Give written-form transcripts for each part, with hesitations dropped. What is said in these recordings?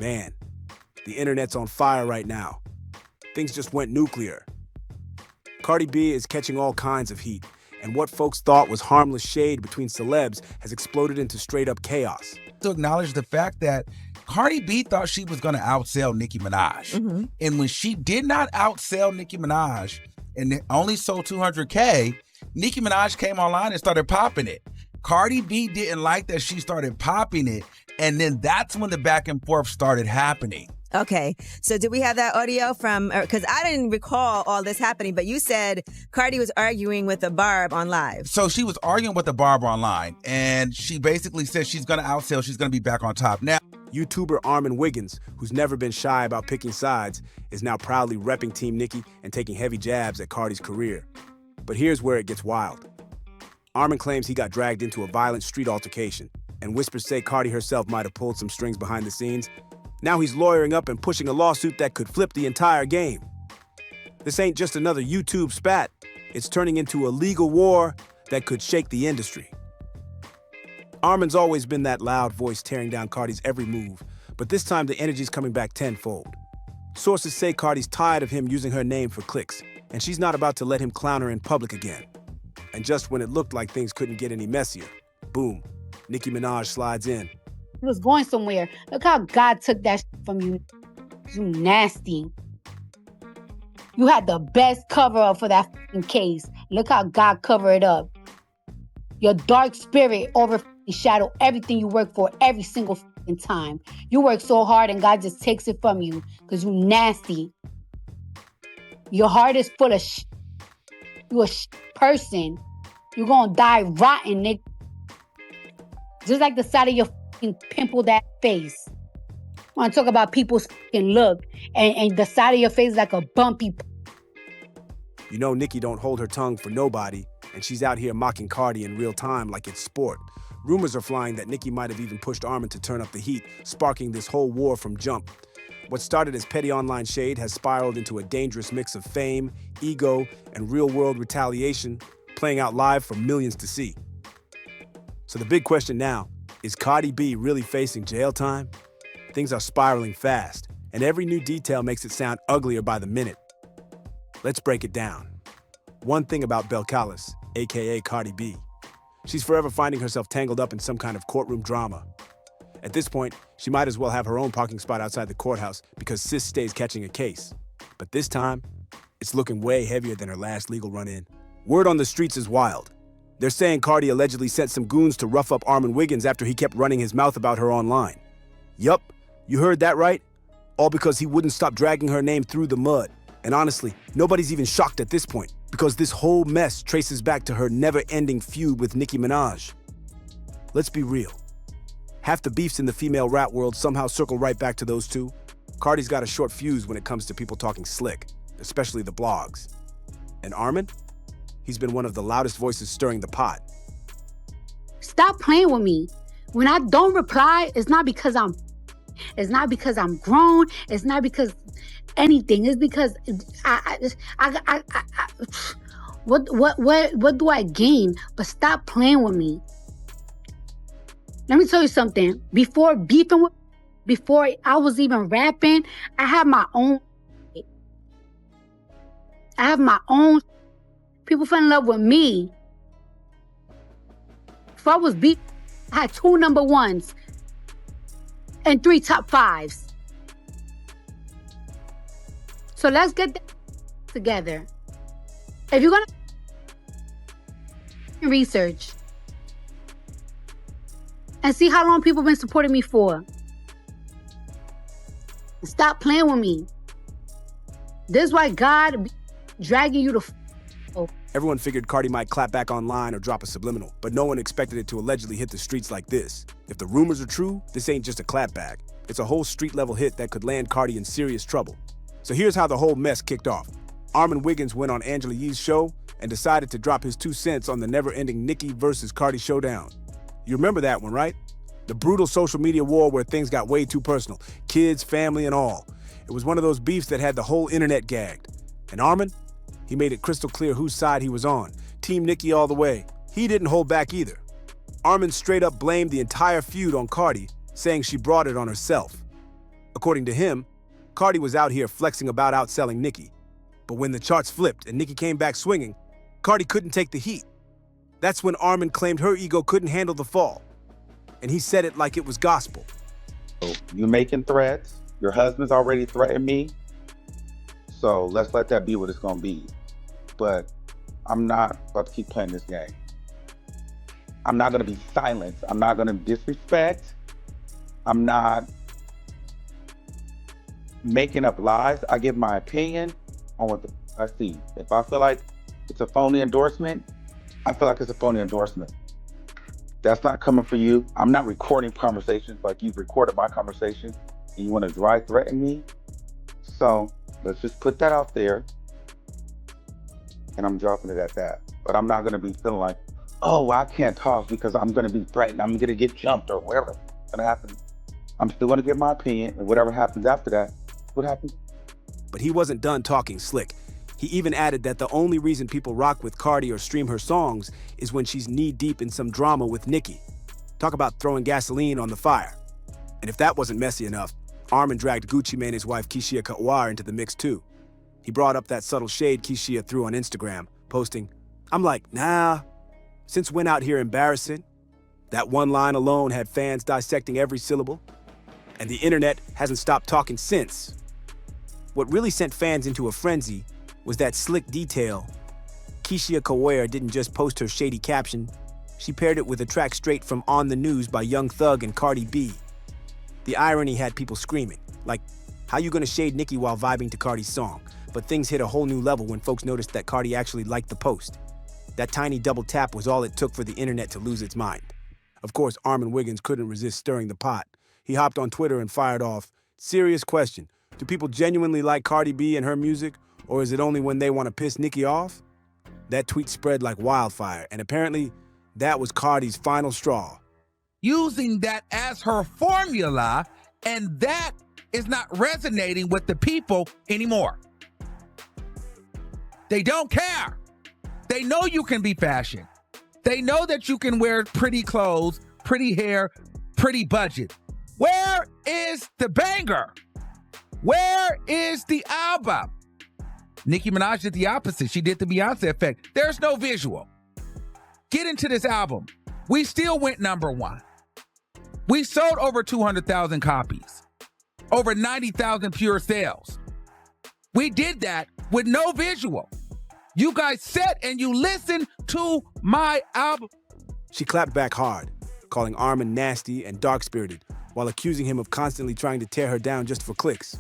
Man, the internet's on fire right now. Things just went nuclear. Cardi B is catching all kinds of heat, and what folks thought was harmless shade between celebs has exploded into straight-up chaos. To acknowledge the fact that Cardi B thought she was going to outsell Nicki Minaj. Mm-hmm. And when she did not outsell Nicki Minaj and only sold 200K, Nicki Minaj came online and started popping it. Cardi B didn't like that she started popping it, and then that's when the back and forth started happening. Okay, so did we have that audio from, because I didn't recall all this happening, but you said Cardi was arguing with a Barb on live. So she was arguing with the Barb online, and she basically said she's going to outsell, she's going to be back on top. Now, YouTuber Armon Wiggins, who's never been shy about picking sides, is now proudly repping Team Nicki and taking heavy jabs at Cardi's career. But here's where it gets wild. Armon claims he got dragged into a violent street altercation, and whispers say Cardi herself might have pulled some strings behind the scenes. Now he's lawyering up and pushing a lawsuit that could flip the entire game. This ain't just another YouTube spat. It's turning into a legal war that could shake the industry. Armon's always been that loud voice tearing down Cardi's every move, but this time the energy's coming back tenfold. Sources say Cardi's tired of him using her name for clicks, and she's not about to let him clown her in public again. And just when it looked like things couldn't get any messier, boom, Nicki Minaj slides in. He was going somewhere. Look how God took that from you. You nasty. You had the best cover up for that case. Look how God covered it up. Your dark spirit overshadowed everything you work for every single time. You work so hard and God just takes it from you because you nasty. Your heart is full of You a person. You're gonna die rotten, nigga. Just like the side of your pimple that face. I want to talk about people's look and the side of your face is like a bumpy. You know Nicki don't hold her tongue for nobody, and she's out here mocking Cardi in real time like it's sport. Rumors are flying that Nicki might have even pushed Armon to turn up the heat, sparking this whole war from jump. What started as petty online shade has spiraled into a dangerous mix of fame, ego, and real-world retaliation, playing out live for millions to see. So the big question now, is Cardi B really facing jail time? Things are spiraling fast, and every new detail makes it sound uglier by the minute. Let's break it down. One thing about Belcalis, aka Cardi B, she's forever finding herself tangled up in some kind of courtroom drama. At this point, she might as well have her own parking spot outside the courthouse because sis stays catching a case. But this time, it's looking way heavier than her last legal run-in. Word on the streets is wild. They're saying Cardi allegedly sent some goons to rough up Armon Wiggins after he kept running his mouth about her online. Yup, you heard that right. All because he wouldn't stop dragging her name through the mud. And honestly, nobody's even shocked at this point, because this whole mess traces back to her never-ending feud with Nicki Minaj. Let's be real. Half the beefs in the female rap world somehow circle right back to those two. Cardi's got a short fuse when it comes to people talking slick, especially the blogs. And Armon? He's been one of the loudest voices stirring the pot. Stop playing with me. When I don't reply, it's not because I'm grown. It's not because anything. It's because what do I gain? But stop playing with me. Let me tell you something. Before I was even rapping, I had my own. People fell in love with me. Before I was beat, I had 2 number 1s and 3 top 5s. So let's get that together. If you're gonna research and see how long people have been supporting me for, stop playing with me. This is why God be dragging you to. Everyone figured Cardi might clap back online or drop a subliminal, but no one expected it to allegedly hit the streets like this. If the rumors are true, this ain't just a clapback. It's a whole street-level hit that could land Cardi in serious trouble. So here's how the whole mess kicked off. Armon Wiggins went on Angela Yee's show and decided to drop his 2 cents on the never-ending Nicki versus Cardi showdown. You remember that one, right? The brutal social media war where things got way too personal. Kids, family, and all. It was one of those beefs that had the whole internet gagged. And Armon? He made it crystal clear whose side he was on. Team Nicki all the way. He didn't hold back either. Armon straight up blamed the entire feud on Cardi, saying she brought it on herself. According to him, Cardi was out here flexing about outselling Nicki. But when the charts flipped and Nicki came back swinging, Cardi couldn't take the heat. That's when Armon claimed her ego couldn't handle the fall. And he said it like it was gospel. You making threats. Your husband's already threatened me. So let's let that be what it's gonna be. But I'm not about to keep playing this game. I'm not gonna be silent. I'm not gonna disrespect. I'm not making up lies. I give my opinion on what I see. If I feel like it's a phony endorsement, I feel like it's a phony endorsement. That's not coming for you. I'm not recording conversations like you've recorded my conversation and you want to dry threaten me. So let's just put that out there. And I'm dropping it at that. But I'm not going to be feeling like, oh, I can't talk because I'm going to be threatened. I'm going to get jumped or whatever's going to happen. I'm still going to give my opinion, and whatever happens after that, what happens? But he wasn't done talking slick. He even added that the only reason people rock with Cardi or stream her songs is when she's knee-deep in some drama with Nicki. Talk about throwing gasoline on the fire. And if that wasn't messy enough, Armon dragged Gucci Mane's wife Keshia Ka'oir into the mix too. He brought up that subtle shade Keshia threw on Instagram, posting, "I'm like, nah, since when out here embarrassing?" That one line alone had fans dissecting every syllable, and the internet hasn't stopped talking since. What really sent fans into a frenzy was that slick detail. Keshia Ka'oir didn't just post her shady caption, she paired it with a track straight from On the News by Young Thug and Cardi B. The irony had people screaming, like, how you gonna shade Nicki while vibing to Cardi's song? But things hit a whole new level when folks noticed that Cardi actually liked the post. That tiny double tap was all it took for the internet to lose its mind. Of course, Armon Wiggins couldn't resist stirring the pot. He hopped on Twitter and fired off, "Serious question, do people genuinely like Cardi B and her music, or is it only when they want to piss Nicki off?" That tweet spread like wildfire, and apparently, that was Cardi's final straw. Using that as her formula, and that is not resonating with the people anymore. They don't care. They know you can be fashion. They know that you can wear pretty clothes, pretty hair, pretty budget. Where is the banger? Where is the album? Nicki Minaj did the opposite. She did the Beyonce effect. There's no visual. Get into this album. We still went #1. We sold over 200,000 copies. Over 90,000 pure sales. We did that with no visual. You guys sat and you listened to my album. She clapped back hard, calling Armon nasty and dark-spirited, while accusing him of constantly trying to tear her down just for clicks.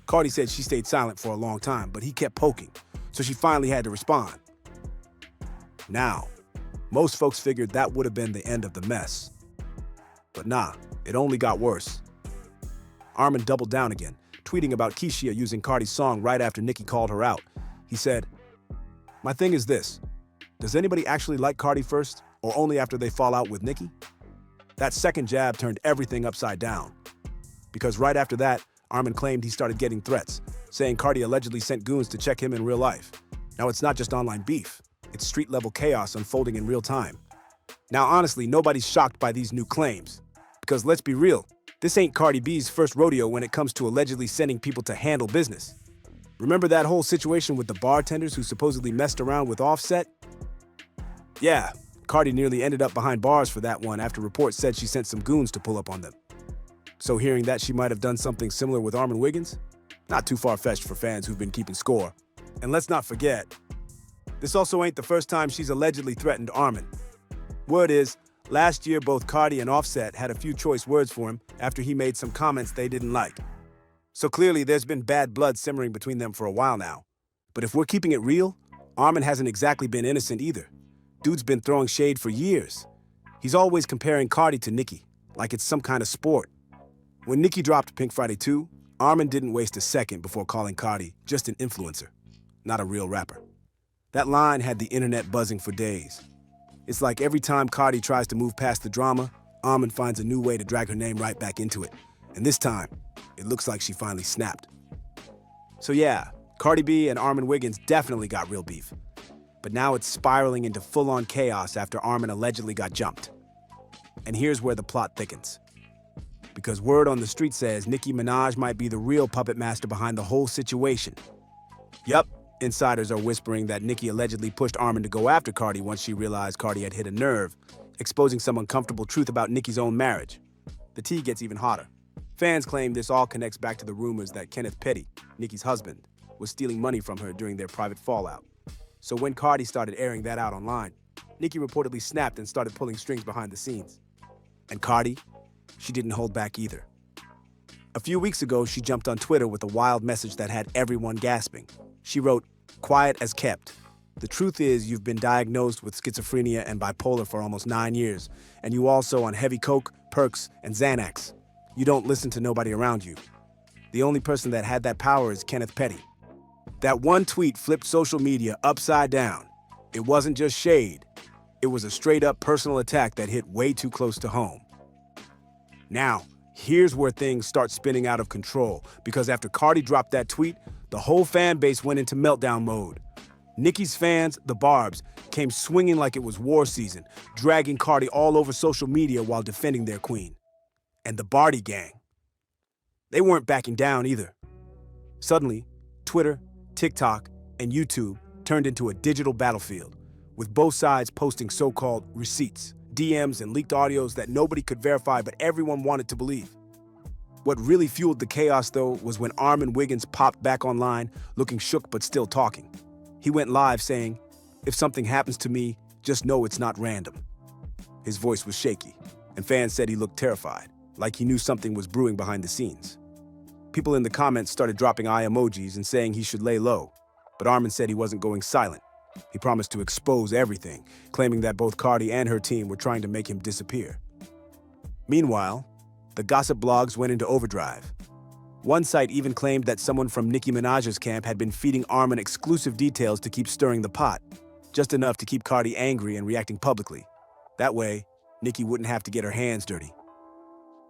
Cardi said she stayed silent for a long time, but he kept poking, so she finally had to respond. Now, most folks figured that would have been the end of the mess. But nah, it only got worse. Armon doubled down again, tweeting about Keshia using Cardi's song right after Nicki called her out. He said, "My thing is this, does anybody actually like Cardi first, or only after they fall out with Nicki?" That second jab turned everything upside down. Because right after that, Armon claimed he started getting threats, saying Cardi allegedly sent goons to check him in real life. Now it's not just online beef, it's street-level chaos unfolding in real time. Now honestly, nobody's shocked by these new claims. Because let's be real, this ain't Cardi B's first rodeo when it comes to allegedly sending people to handle business. Remember that whole situation with the bartenders who supposedly messed around with Offset? Yeah, Cardi nearly ended up behind bars for that one after reports said she sent some goons to pull up on them. So hearing that she might have done something similar with Armon Wiggins? Not too far-fetched for fans who've been keeping score. And let's not forget, this also ain't the first time she's allegedly threatened Armon. Word is, last year both Cardi and Offset had a few choice words for him after he made some comments they didn't like. So clearly there's been bad blood simmering between them for a while now. But if we're keeping it real, Armon hasn't exactly been innocent either. Dude's been throwing shade for years. He's always comparing Cardi to Nicki, like it's some kind of sport. When Nicki dropped Pink Friday 2, Armon didn't waste a second before calling Cardi just an influencer, not a real rapper. That line had the internet buzzing for days. It's like every time Cardi tries to move past the drama, Armon finds a new way to drag her name right back into it. And this time, it looks like she finally snapped. So yeah, Cardi B and Armon Wiggins definitely got real beef. But now it's spiraling into full-on chaos after Armon allegedly got jumped. And here's where the plot thickens. because word on the street says Nicki Minaj might be the real puppet master behind the whole situation. Yup, insiders are whispering that Nicki allegedly pushed Armon to go after Cardi once she realized Cardi had hit a nerve, exposing some uncomfortable truth about Nicki's own marriage. The tea gets even hotter. Fans claim this all connects back to the rumors that Kenneth Petty, Nicki's husband, was stealing money from her during their private fallout. So when Cardi started airing that out online, Nicki reportedly snapped and started pulling strings behind the scenes. And Cardi, she didn't hold back either. A few weeks ago, she jumped on Twitter with a wild message that had everyone gasping. She wrote, "Quiet as kept. The truth is you've been diagnosed with schizophrenia and bipolar for almost 9 years, and you also on heavy coke, perks, and Xanax. You don't listen to nobody around you. The only person that had that power is Kenneth Petty." That one tweet flipped social media upside down. It wasn't just shade. It was a straight-up personal attack that hit way too close to home. Now, here's where things start spinning out of control, because after Cardi dropped that tweet, the whole fan base went into meltdown mode. Nicki's fans, the Barbz, came swinging like it was war season, dragging Cardi all over social media while defending their queen. And the Bardi Gang, they weren't backing down either. Suddenly, Twitter, TikTok, and YouTube turned into a digital battlefield, with both sides posting so-called receipts, DMs, and leaked audios that nobody could verify but everyone wanted to believe. What really fueled the chaos, though, was when Armon Wiggins popped back online, looking shook but still talking. He went live saying, "If something happens to me, just know it's not random." His voice was shaky, and fans said he looked terrified, like he knew something was brewing behind the scenes. People in the comments started dropping eye emojis and saying he should lay low, but Armon said he wasn't going silent. He promised to expose everything, claiming that both Cardi and her team were trying to make him disappear. Meanwhile, the gossip blogs went into overdrive. One site even claimed that someone from Nicki Minaj's camp had been feeding Armon exclusive details to keep stirring the pot, just enough to keep Cardi angry and reacting publicly. That way, Nicki wouldn't have to get her hands dirty.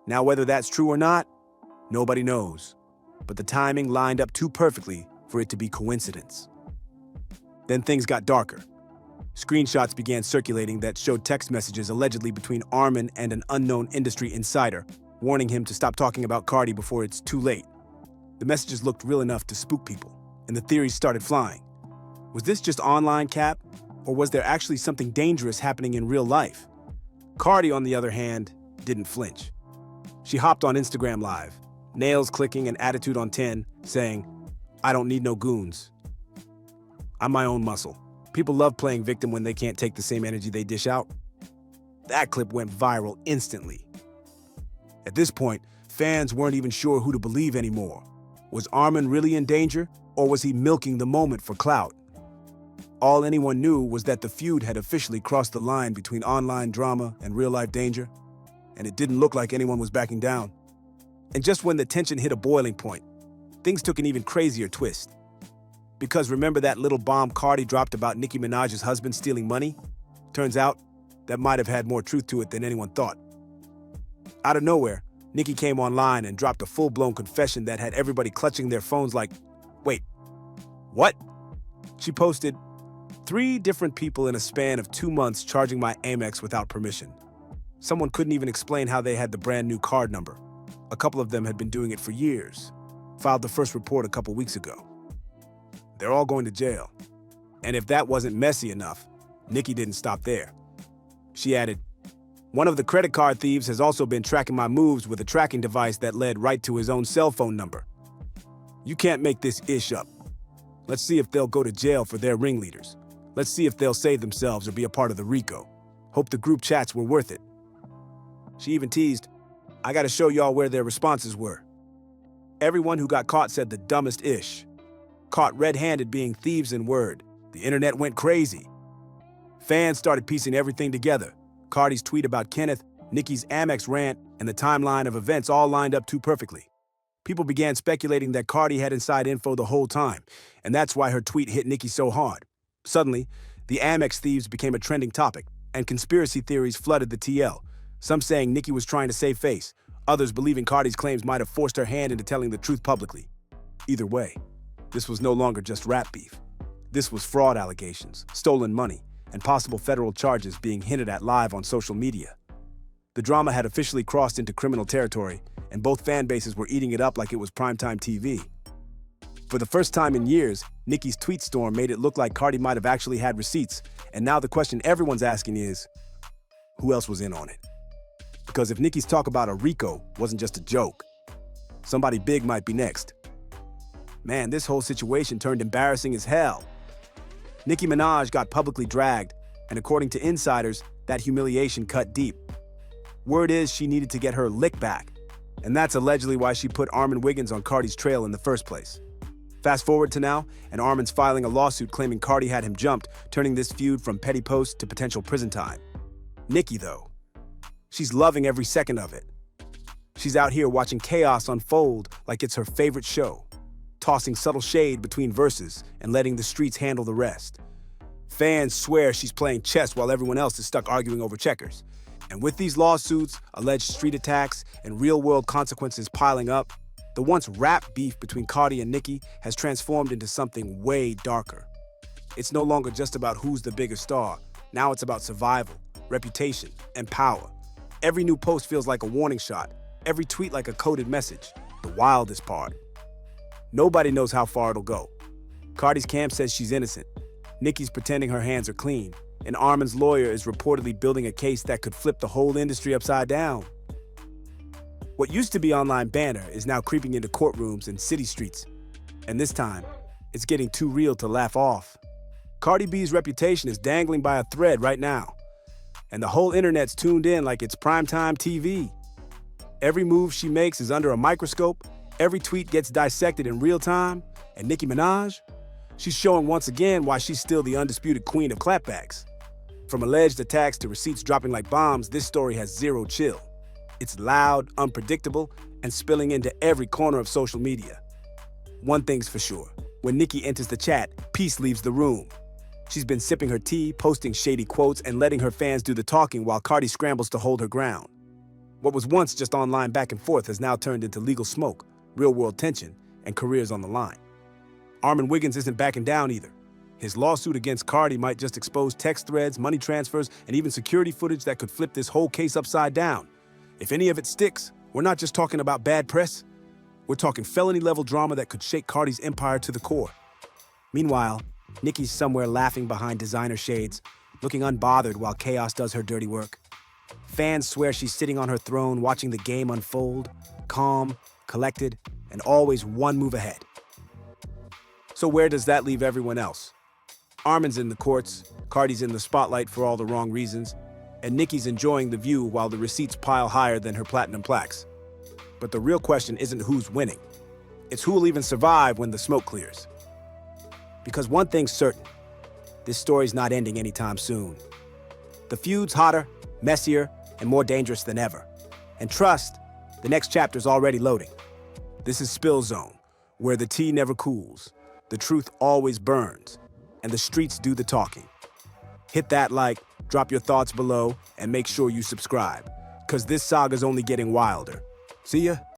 Now, whether that's true or not, nobody knows, but the timing lined up too perfectly for it to be coincidence. Then things got darker. Screenshots began circulating that showed text messages allegedly between Armon and an unknown industry insider, warning him to stop talking about Cardi before it's too late. The messages looked real enough to spook people, and the theories started flying. Was this just online cap, or was there actually something dangerous happening in real life? Cardi, on the other hand, didn't flinch. She hopped on Instagram Live, nails clicking and attitude on 10, saying, "I don't need no goons. I'm my own muscle." People love playing victim when they can't take the same energy they dish out. That clip went viral instantly. At this point, fans weren't even sure who to believe anymore. Was Armon really in danger, or was he milking the moment for clout? All anyone knew was that the feud had officially crossed the line between online drama and real-life danger, and it didn't look like anyone was backing down. And just when the tension hit a boiling point, things took an even crazier twist. Because remember that little bomb Cardi dropped about Nicki Minaj's husband stealing money? Turns out, that might have had more truth to it than anyone thought. Out of nowhere, Nicki came online and dropped a full-blown confession that had everybody clutching their phones like, wait, what? She posted, 3 different people in a span of 2 months charging my Amex without permission. Someone couldn't even explain how they had the brand new card number. A couple of them had been doing it for years. Filed the first report a couple weeks ago. They're all going to jail. And if that wasn't messy enough, Nicki didn't stop there. She added, "One of the credit card thieves has also been tracking my moves with a tracking device that led right to his own cell phone number. You can't make this ish up. Let's see if they'll go to jail for their ringleaders. Let's see if they'll save themselves or be a part of the RICO. Hope the group chats were worth it." She even teased, "I gotta show y'all where their responses were." Everyone who got caught said the dumbest ish. Caught red-handed being thieves in word. The internet went crazy. Fans started piecing everything together. Cardi's tweet about Kenneth, Nicki's Amex rant, and the timeline of events all lined up too perfectly. People began speculating that Cardi had inside info the whole time, and that's why her tweet hit Nicki so hard. Suddenly, the Amex thieves became a trending topic, and conspiracy theories flooded the TL. Some saying Nicki was trying to save face, others believing Cardi's claims might have forced her hand into telling the truth publicly. Either way, this was no longer just rap beef. This was fraud allegations, stolen money, and possible federal charges being hinted at live on social media. The drama had officially crossed into criminal territory, and both fan bases were eating it up like it was primetime TV. For the first time in years, Nicki's tweet storm made it look like Cardi might have actually had receipts, and now the question everyone's asking is, who else was in on it? Because if Nicki's talk about a Rico wasn't just a joke, somebody big might be next. Man, this whole situation turned embarrassing as hell. Nicki Minaj got publicly dragged, and according to insiders, that humiliation cut deep. Word is she needed to get her lick back, and that's allegedly why she put Armon Wiggins on Cardi's trail in the first place. Fast forward to now, and Armon's filing a lawsuit claiming Cardi had him jumped, turning this feud from petty post to potential prison time. Nicki, though, she's loving every second of it. She's out here watching chaos unfold like it's her favorite show, tossing subtle shade between verses and letting the streets handle the rest. Fans swear she's playing chess while everyone else is stuck arguing over checkers. And with these lawsuits, alleged street attacks, and real-world consequences piling up, the once rap beef between Cardi and Nicki has transformed into something way darker. It's no longer just about who's the bigger star. Now it's about survival, reputation, and power. Every new post feels like a warning shot, every tweet like a coded message. The wildest part, nobody knows how far it'll go. Cardi's camp says she's innocent. Nicki's pretending her hands are clean. And Armon's lawyer is reportedly building a case that could flip the whole industry upside down. What used to be online banter is now creeping into courtrooms and city streets. And this time, it's getting too real to laugh off. Cardi B's reputation is dangling by a thread right now. And the whole internet's tuned in like it's primetime TV. Every move she makes is under a microscope. Every tweet gets dissected in real time. And Nicki Minaj? She's showing once again why she's still the undisputed queen of clapbacks. From alleged attacks to receipts dropping like bombs, this story has zero chill. It's loud, unpredictable, and spilling into every corner of social media. One thing's for sure, when Nicki enters the chat, peace leaves the room. She's been sipping her tea, posting shady quotes, and letting her fans do the talking while Cardi scrambles to hold her ground. What was once just online back and forth has now turned into legal smoke, real-world tension, and careers on the line. Armon Wiggins isn't backing down either. His lawsuit against Cardi might just expose text threads, money transfers, and even security footage that could flip this whole case upside down. If any of it sticks, we're not just talking about bad press. We're talking felony-level drama that could shake Cardi's empire to the core. Meanwhile, Nicki's somewhere laughing behind designer shades, looking unbothered while chaos does her dirty work. Fans swear she's sitting on her throne watching the game unfold, calm, collected, and always one move ahead. So where does that leave everyone else? Armon's in the courts, Cardi's in the spotlight for all the wrong reasons, and Nicki's enjoying the view while the receipts pile higher than her platinum plaques. But the real question isn't who's winning. It's who will even survive when the smoke clears. Because one thing's certain, this story's not ending anytime soon. The feud's hotter, messier, and more dangerous than ever. And trust, the next chapter's already loading. This is Spill Zone, where the tea never cools, the truth always burns, and the streets do the talking. Hit that like, drop your thoughts below, and make sure you subscribe, because this saga's only getting wilder. See ya.